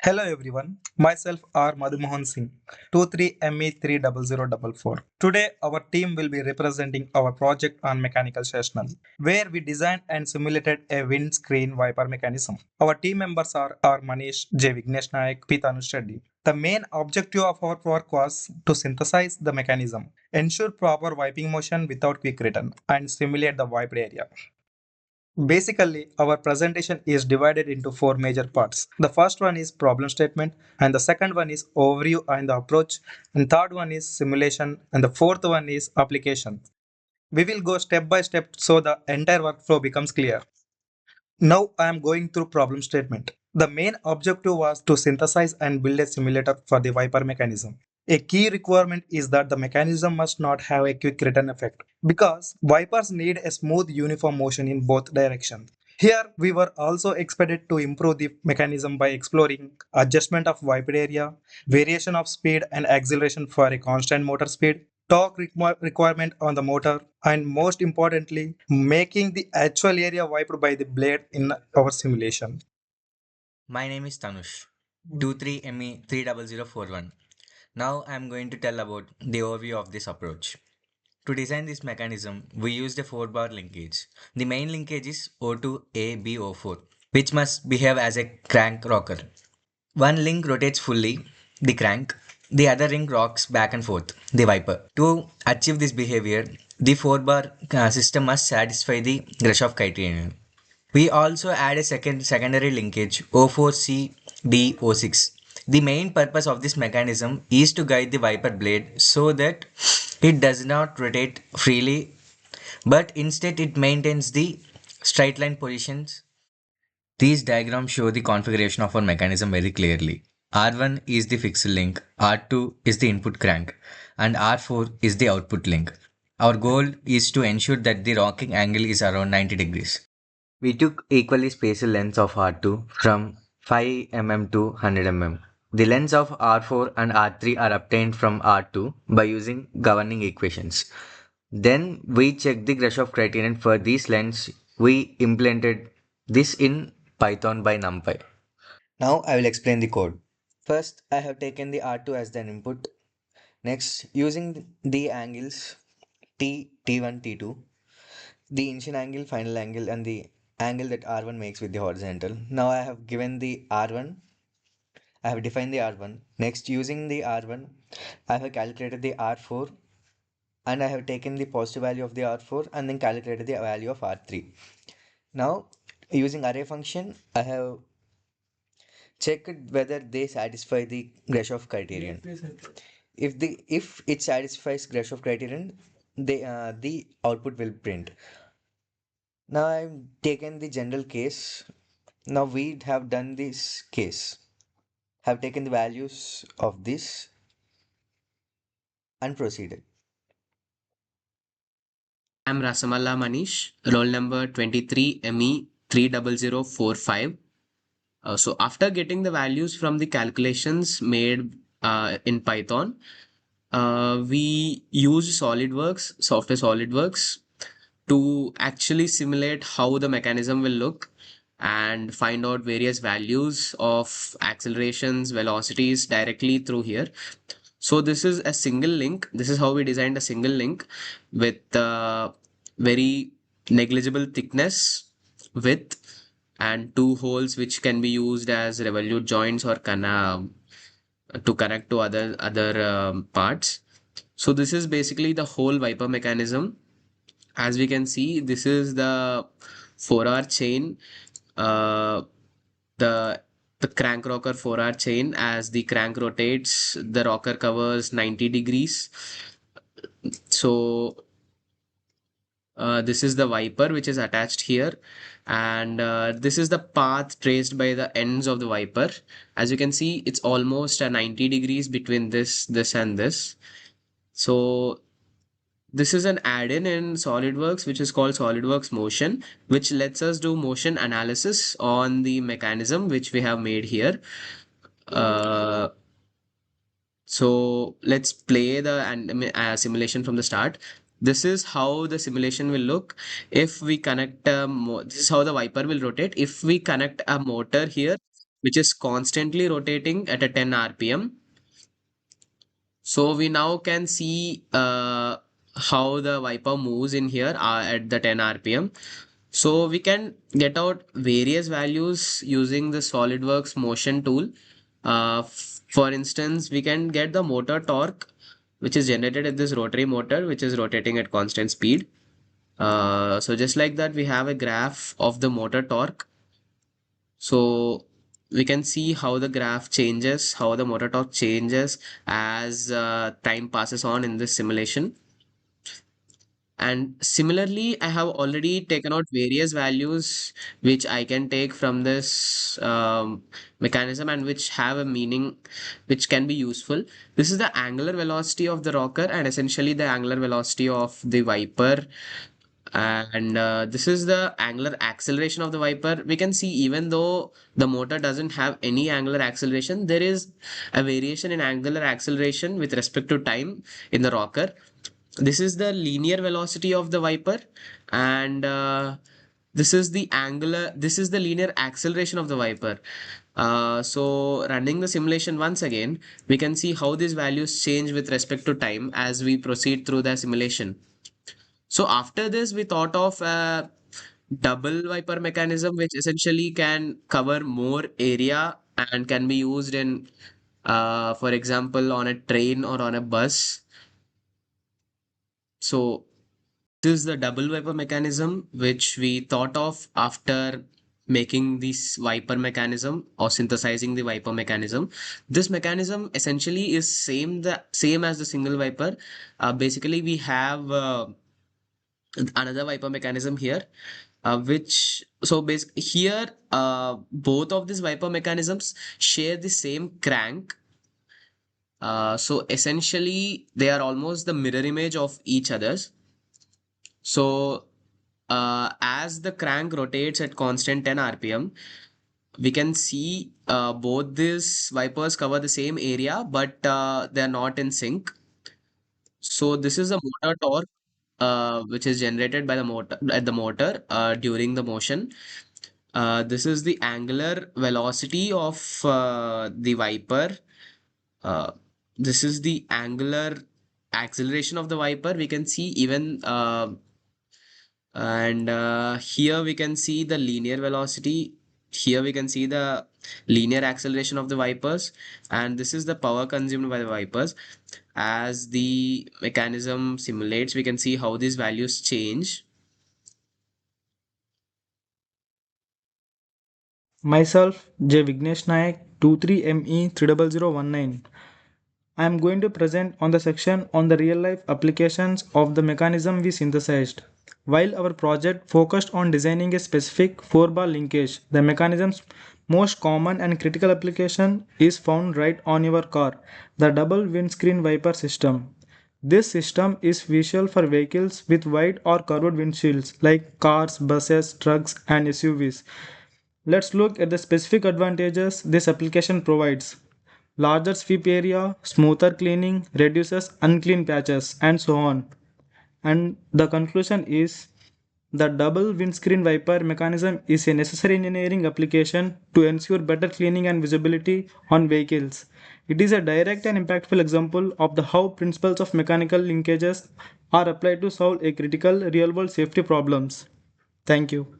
Hello everyone, myself R Madhumohan Singh, 23ME30044. Today our team will be representing our project on mechanical sessional, where we designed and simulated a windscreen wiper mechanism. Our team members are MANISH, VIGNESH, NAIK, THANUSH, REDDY. The main objective of our work was to synthesize the mechanism, ensure proper wiping motion without quick return, and simulate the wiped area. Basically, our presentation is divided into four major parts. The first one is problem statement, and the second one is overview and the approach, and third one is simulation, and the fourth one is application. We will go step by step so the entire workflow becomes clear. Now I am going through problem statement. The main objective was to synthesize and build a simulator for the wiper mechanism. A key requirement is that the mechanism must not have a quick return effect because wipers need a smooth uniform motion in both directions. Here we were also expected to improve the mechanism by exploring adjustment of wiped area, variation of speed and acceleration for a constant motor speed, requirement on the motor, and most importantly, making the actual area wiped by the blade in our simulation. My name is Tanush, 23ME30041. Now I am going to tell about the overview of this approach. To design this mechanism, we used a 4-bar linkage. The main linkage is O2ABO4, which must behave as a crank rocker. One link rotates fully, the crank, the other ring rocks back and forth, the wiper. To achieve this behavior, the 4-bar system must satisfy the Grashof criterion. We also add a secondary linkage O4CDO6. The main purpose of this mechanism is to guide the wiper blade so that it does not rotate freely, but instead it maintains the straight line positions. These diagrams show the configuration of our mechanism very clearly. R1 is the fixed link, R2 is the input crank, and R4 is the output link. Our goal is to ensure that the rocking angle is around 90 degrees. We took equally spaced lengths of R2 from 5 mm to 100 mm. The lengths of R4 and R3 are obtained from R2 by using governing equations. Then we checked the Grashof criterion for these lengths. We implemented this in Python by NumPy. Now I will explain the code. First, I have taken the R2 as the input. Next, using the angles T, T1, T2, the initial angle, final angle, and the angle that R1 makes with the horizontal. Now I have given the R1, I have defined the R1. Next, using the R1, I have calculated the R4 and I have taken the positive value of the R4 and then calculated the value of R3. Now, using array function, I have checked whether they satisfy the Grashof criterion. If it satisfies Grashof criterion, the output will print. Now I've taken the general case. Now we have done this case. Have taken the values of this and proceeded. I'm RASAMALLA Manish, roll number 23ME30045. So after getting the values from the calculations made in Python, we use SolidWorks, software SolidWorks, to actually simulate how the mechanism will look and find out various values of accelerations, velocities directly through here. So this is a single link. This is how we designed a single link with very negligible thickness, width, and two holes which can be used as revolute joints or to connect to other parts. So this is basically the whole wiper mechanism. As we can see, this is the 4R chain, uh, the the crank rocker 4R chain. As the crank rotates, the rocker covers 90 degrees. So this is the wiper which is attached here, and this is the path traced by the ends of the wiper. As you can see, it's almost a 90 degrees between this and this. So this is an add-in in SolidWorks which is called SolidWorks Motion, which lets us do motion analysis on the mechanism which we have made here. Uh, so let's play the simulation from the start. This is how the simulation will look if we connect this is how the wiper will rotate if we connect a motor here. which is constantly rotating at a 10 rpm. So we now can see how the wiper moves in here at the 10 rpm. So we can get out various values using the SolidWorks motion tool. For instance, we can get the motor torque, which is generated at this rotary motor, which is rotating at constant speed. So just like that, we have a graph of the motor torque. So we can see how the graph changes, how the motor torque changes as time passes on in this simulation. And similarly, I have already taken out various values which I can take from this mechanism and which have a meaning which can be useful. This is the angular velocity of the rocker and essentially the angular velocity of the wiper. And this is the angular acceleration of the wiper. We can see even though the motor doesn't have any angular acceleration, there is a variation in angular acceleration with respect to time in the rocker. This is the linear velocity of the wiper, and this is the linear acceleration of the wiper. So running the simulation once again, we can see how these values change with respect to time as we proceed through the simulation. So after this, we thought of a double wiper mechanism, which essentially can cover more area and can be used in, for example, on a train or on a bus. So this is the double wiper mechanism, which we thought of after making this wiper mechanism or synthesizing the wiper mechanism. This mechanism essentially is same as the single wiper. Basically, we have another wiper mechanism here, which so basically here both of these wiper mechanisms share the same crank. So essentially, they are almost the mirror image of each other's. So as the crank rotates at constant 10 rpm, we can see both these wipers cover the same area, but they are not in sync. So this is the motor torque, which is generated by the motor during the motion. This is the angular velocity of the wiper. Uh, this is the angular acceleration of the wiper. We can see even and here we can see the linear velocity. Here we can see the linear acceleration of the wipers, and this is the power consumed by the wipers. As the mechanism simulates, we can see how these values change. Myself, J. Vignesh Naik, 23ME 30019. I am going to present on the section on the real-life applications of the mechanism we synthesized. While our project focused on designing a specific 4-bar linkage, the mechanism's most common and critical application is found right on your car, the double windscreen wiper system. This system is visual for vehicles with wide or curved windshields like cars, buses, trucks, and SUVs. Let's look at the specific advantages this application provides. Larger sweep area, smoother cleaning, reduces unclean patches, and so on. And the conclusion is the double windscreen wiper mechanism is a necessary engineering application to ensure better cleaning and visibility on vehicles. It is a direct and impactful example of the how principles of mechanical linkages are applied to solve a critical real-world safety problems. Thank you.